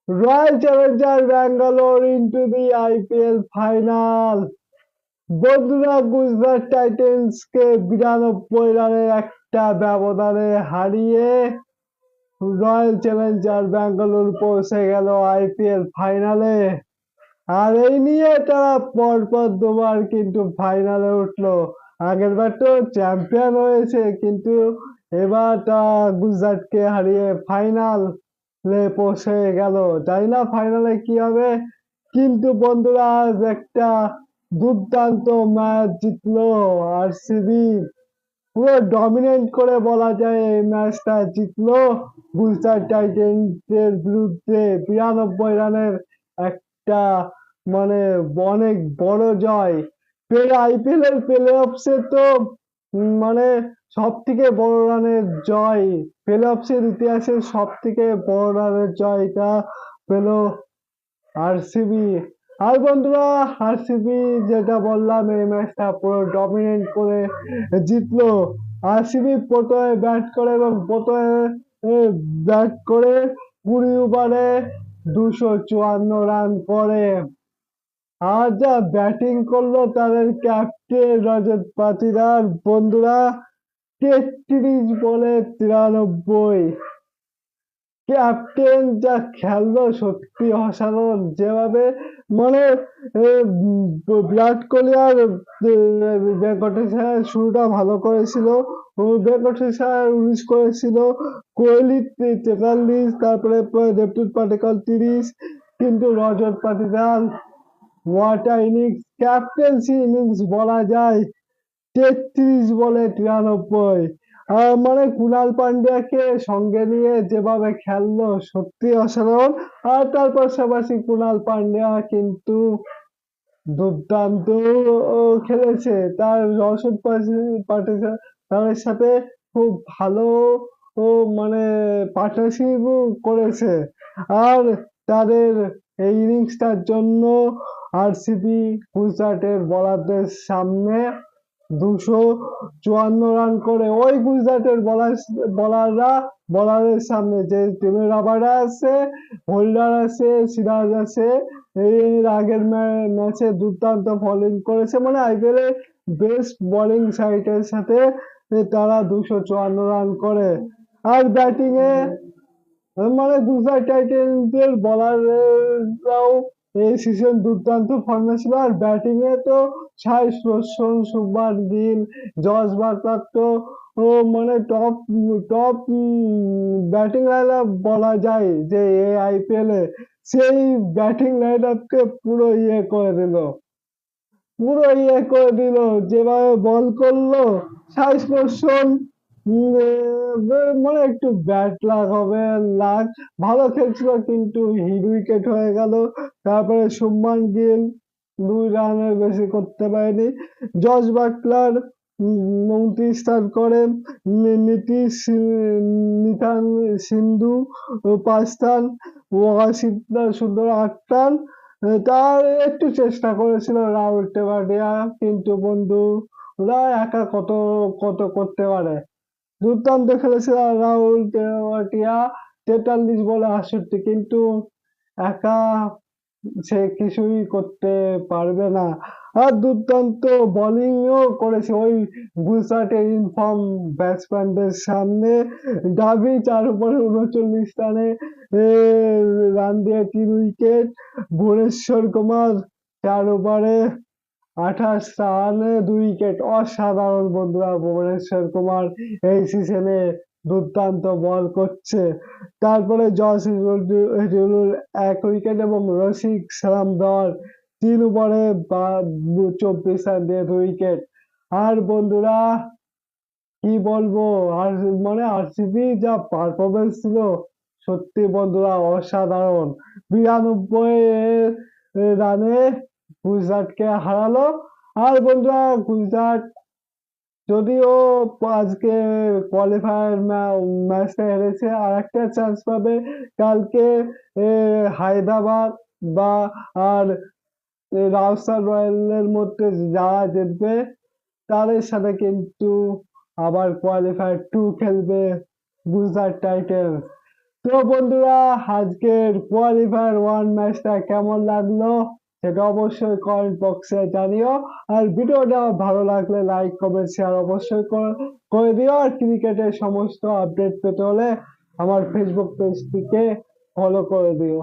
Royal Challenger Bangalore into the IPL final. বন্ধুরা, গুজরাট টাইটেন্সকে 92 রানের একটা ব্যবধানে হারিয়ে রয়্যাল চ্যালেঞ্জার ব্যাঙ্গালোর পৌঁছে গেল আইপিএল ফাইনালে। আর এই নিয়ে তারা পরপর দুবার কিন্তু ফাইনালে উঠলো। আগের বার তো চ্যাম্পিয়ন হয়েছে, কিন্তু এবার তারা গুজরাটকে হারিয়ে ফাইনালে পৌঁছে গেল। জানি না ফাইনালে কি হবে, কিন্তু বন্ধুরা আজ একটা দুর্দান্ত ম্যাচ জিতলো আরসিবি। পুরো ডমিনেট করে বলা যায় এই ম্যাচটা জিতলো গুজরাট টাইটেন্সের বিরুদ্ধে 92 রানের একটা, মানে অনেক বড় জয়। আইপিএল এর প্লে অফসে তো মানে সব থেকে বড় রানের জয়, প্লে অফসের ইতিহাসে সব থেকে বড় রানের জয় এটা পেল আরসিবি। আর বন্ধুরা, আরসিবি যেটা বললাম এই ম্যাচটা পুরো ডমিনেট করে জিতলো। আরসিবি প্রথমে ব্যাট করে এবং প্রথমে ব্যাট করে 20 ওভারে 254 রান করে। আর যা ব্যাটিং করলো তাদের ক্যাপ্টেন রজত পাটিদার, বন্ধুরা 33 বলে 93। ক্যাপ্টেন যা খেললো সত্যি অসাধারণ। যেভাবে মানে বিরাট কোহলি আর ভেঙ্কটেশ আইয়ার শুরুটা ভালো করেছিল, ভেঙ্কটেশ আইয়ার 19 করেছিল, কোহলি 43, তারপরে দেবদূত পাডিক্কল 30, কিন্তু Rajat Patidar what a innings, captaincy innings বলা যায়। 33 বলে 93। মানে কুণাল পান্ডিয়াকে সঙ্গে নিয়ে যেভাবে খেললো সত্যি অসাধারণ। আর তার পাশাপাশি কুণাল পান্ডিয়া কিন্তু দুর্দান্ত খেলেছে। তার রজত পাটিদারের সাথে খুব ভালো ও মানে পার্টনারশিপ করেছে। আর তাদের এই ইনিংসটার জন্য আরসিবি গুজরাটের বোলারদের সামনে 254 রান করে, ওই গুজরাটের বলারের সামনে যে টিমের রাবাডা আছে, হোল্ডার আছে, সিরাজ আছে, এর আগের ম্যাচে দুর্দান্ত বোলিং করেছে, মানে আইপিএল এর বেস্ট বোলিং সাইডের সাথে তারা 254 রান করে। আর ব্যাটিং এ মানে গুজরাট টাইটেন্সের বোলাররাও এই সিজন দুর্দান্ত ফর্মে ছিল। আর ব্যাটিং এ তো সাই সুদর্শন, শুভমান গিল, জস বাটলার তো মানে top top batting line up বলা যায় যে এই আইপিএল এ। সেই ব্যাটিং লাইন আপকে পুরো ইয়ে করে দিল যেভাবে বল করলো। সাই সুদর্শন মানে একটু ব্যাট লাগ হবে, লাগ ভালো খেলছিল কিন্তু হিট উইকেট হয়ে গেল। তারপরে শুভমান গিল 2 রানের বেশি করতে পারেনি। জস বাটলার 29 রান করে। নীতিশ নিথান সিন্ধু 5 রান। ওয়াশিংটন সুন্দর 8 রান। তার একটু চেষ্টা করেছিল রাহুল টেভাটিয়া, কিন্তু বন্ধু ওরা একা কত কত করতে পারে। দুর্দান্ত খেলেছিল রাহুল তেওয়াটিয়া, 43 বলে 68, কিন্তু একা সে কিছুই করতে পারবে না। আর দুর্দান্ত বোলিংও করেছে ওই গুজরাটের ইনফর্ম ব্যাটসম্যানদের সামনে। ডাবি 4 ওভারে 39 রানে রান দিয়ে 3 উইকেট। ভুবনেশ্বর কুমার 4 ওভারে 28 রানে 2 উইকেট। অসাধারণ বন্ধুরা, ভুবনেশ্বর কুমার এই সিজনে দুর্দান্ত বল করছে। তারপরে জস হিজুলুর 1 উইকেট এবং রশিক সালামদর 3 ওভারে 24 রান দিয়ে 2 উইকেট। আর বন্ধুরা কি বলবো, আর মানে আরসিবি যা পারফরমেন্স ছিল সত্যি বন্ধুরা অসাধারণ। 92 রানে গুজরাটকে হারালো। আর বন্ধুরা গুজরাট যদিও আজকে কোয়ালিফায়ার ম্যাচটা হেরেছে, আর একটা চান্স পাবে কালকে হায়দ্রাবাদ বা আর রাজস্থান রয়্যালের মধ্যে যারা জিতবে তাদের সাথে কিন্তু আবার কোয়ালিফায়ার 2 খেলবে গুজরাট টাইটেন্স। তো বন্ধুরা, আজকের কোয়ালিফায়ার ওয়ান ম্যাচটা কেমন লাগলো সেটা অবশ্যই কমেন্ট বক্সে জানিও। আর ভিডিওটা ভালো লাগলে লাইক কমেন্ট শেয়ার অবশ্যই করে দিও। আর ক্রিকেটের সমস্ত আপডেট পেতে হলে আমার ফেসবুক পেজটিকে ফলো করে দিও।